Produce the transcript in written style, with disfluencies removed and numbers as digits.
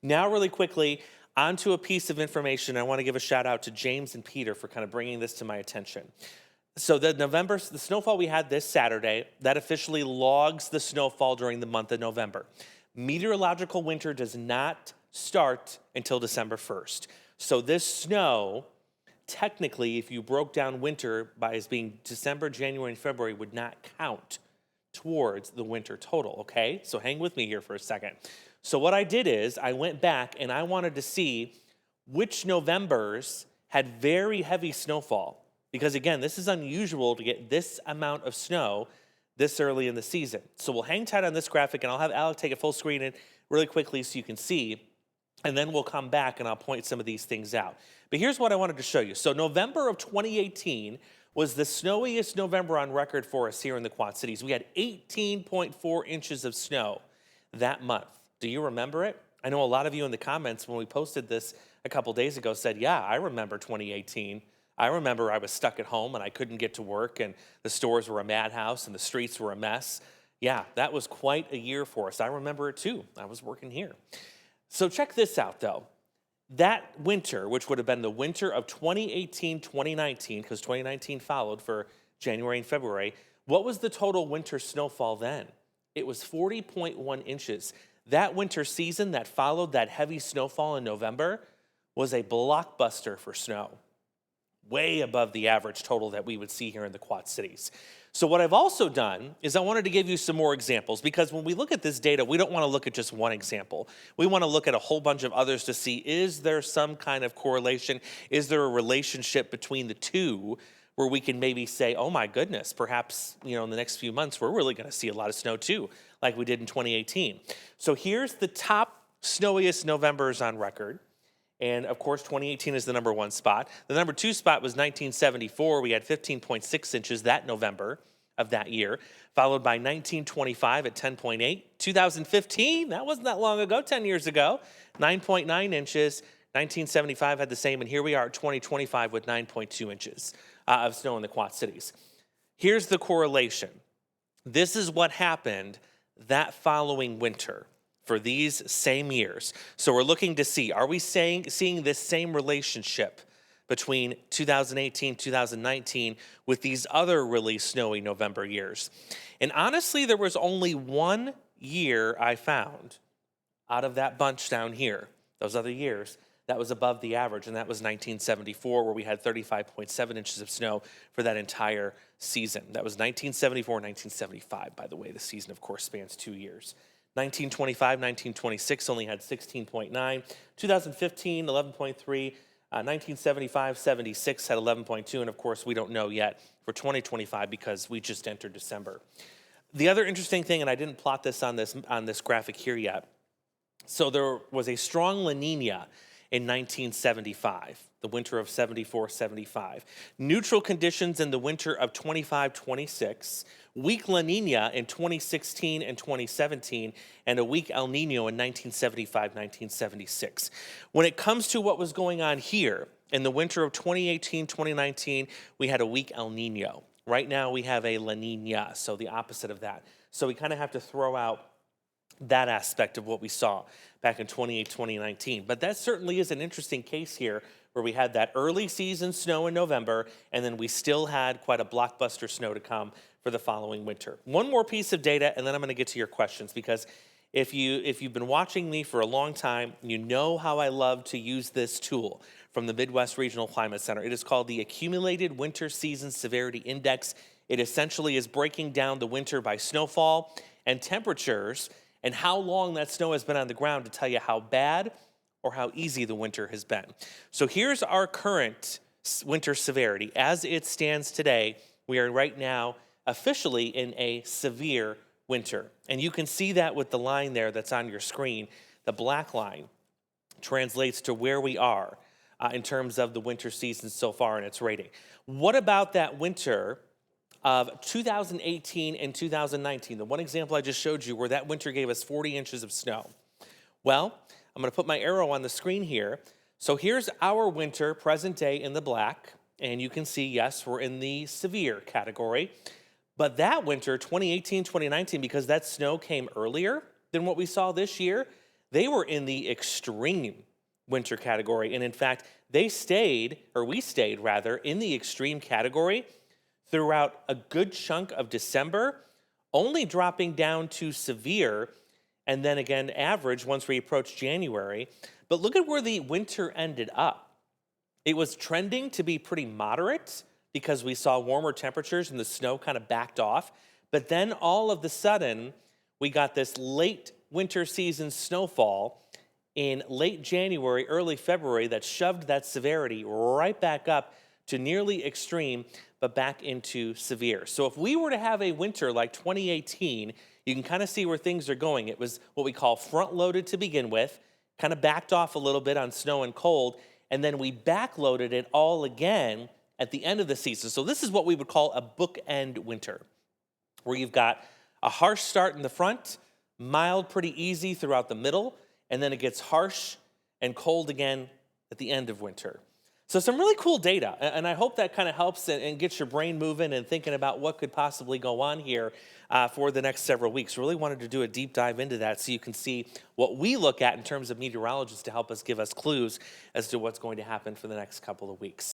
Now, really quickly, onto a piece of information. I want to give a shout out to James and Peter for kind of bringing this to my attention. So the snowfall we had this Saturday, that officially logs the snowfall during the month of November. Meteorological winter does not start until December 1st. So this snow, technically, if you broke down winter by as being December, January, and February, would not count towards the winter total, okay? So hang with me here for a second. So what I did is I went back and I wanted to see which Novembers had very heavy snowfall. Because again, this is unusual to get this amount of snow this early in the season. So we'll hang tight on this graphic and I'll have Alec take a full screen and really quickly so you can see. And then we'll come back and I'll point some of these things out. But here's what I wanted to show you. So November of 2018 was the snowiest November on record for us here in the Quad Cities. We had 18.4 inches of snow that month. Do you remember it? I know a lot of you in the comments when we posted this a couple days ago said, yeah, I remember 2018. I remember I was stuck at home and I couldn't get to work and the stores were a madhouse and the streets were a mess. Yeah, that was quite a year for us. I remember it too. I was working here. So check this out though. That winter, which would have been the winter of 2018-2019, because 2019 followed for January and February, what was the total winter snowfall then? It was 40.1 inches. That winter season that followed that heavy snowfall in November was a blockbuster for snow, way above the average total that we would see here in the Quad Cities. So what I've also done is I wanted to give you some more examples, because when we look at this data, we don't want to look at just one example. We want to look at a whole bunch of others to see, is there some kind of correlation? Is there a relationship between the two where we can maybe say, oh my goodness, perhaps, in the next few months, we're really going to see a lot of snow too, like we did in 2018. So here's the top snowiest Novembers on record. And of course, 2018 is the number one spot. The number two spot was 1974. We had 15.6 inches that November of that year, followed by 1925 at 10.8. 2015, that wasn't that long ago, 10 years ago, 9.9 inches. 1975 had the same, and here we are at 2025 with 9.2 inches of snow in the Quad Cities. Here's the correlation. This is what happened that following winter for these same years. So we're looking to see, are we seeing this same relationship between 2018, 2019 with these other really snowy November years? And honestly, there was only one year I found out of that bunch down here, those other years, that was above the average, and that was 1974, where we had 35.7 inches of snow for that entire season. That was 1974, 1975, by the way. The season, of course, spans 2 years. 1925, 1926 only had 16.9. 2015, 11.3. 1975, 76 had 11.2. And of course, we don't know yet for 2025 because we just entered December. The other interesting thing, and I didn't plot this on this graphic here yet. So there was a strong La Nina in 1975, the winter of 74, 75. Neutral conditions in the winter of 25, 26. Weak La Nina in 2016 and 2017, and a weak El Nino in 1975, 1976. When it comes to what was going on here, in the winter of 2018, 2019, we had a weak El Nino. Right now we have a La Nina, so the opposite of that. So we kind of have to throw out that aspect of what we saw back in 2019. But that certainly is an interesting case here where we had that early season snow in November, and then we still had quite a blockbuster snow to come for the following winter. One more piece of data, and then I'm going to get to your questions, because if you've been watching me for a long time, you know how I love to use this tool from the Midwest Regional Climate Center. It is called the Accumulated Winter Season Severity Index. It essentially is breaking down the winter by snowfall and temperatures and how long that snow has been on the ground to tell you how bad or how easy the winter has been. So here's our current winter severity. As it stands today, we are right now officially in a severe winter. And you can see that with the line there that's on your screen. The black line translates to where we are in terms of the winter season so far and its rating. What about that winter of 2018 and 2019, the one example I just showed you where that winter gave us 40 inches of snow? Well, I'm going to put my arrow on the screen here. So here's our winter, present day in the black, and you can see, yes, we're in the severe category. But that winter, 2018, 2019, because that snow came earlier than what we saw this year, they were in the extreme winter category. And in fact, they stayed, or we stayed rather, in the extreme category throughout a good chunk of December, only dropping down to severe and then again average once we approached January. But look at where the winter ended up. It was trending to be pretty moderate because we saw warmer temperatures and the snow kind of backed off. But then all of the sudden, we got this late winter season snowfall in late January, early February that shoved that severity right back up to nearly extreme, but back into severe. So if we were to have a winter like 2018, you can kind of see where things are going. It was what we call front loaded to begin with, kind of backed off a little bit on snow and cold, and then we backloaded it all again at the end of the season. So this is what we would call a bookend winter, where you've got a harsh start in the front, mild, pretty easy throughout the middle, and then it gets harsh and cold again at the end of winter. So some really cool data, and I hope that kind of helps and gets your brain moving and thinking about what could possibly go on here for the next several weeks. Really wanted to do a deep dive into that so you can see what we look at in terms of meteorologists to help us give us clues as to what's going to happen for the next couple of weeks.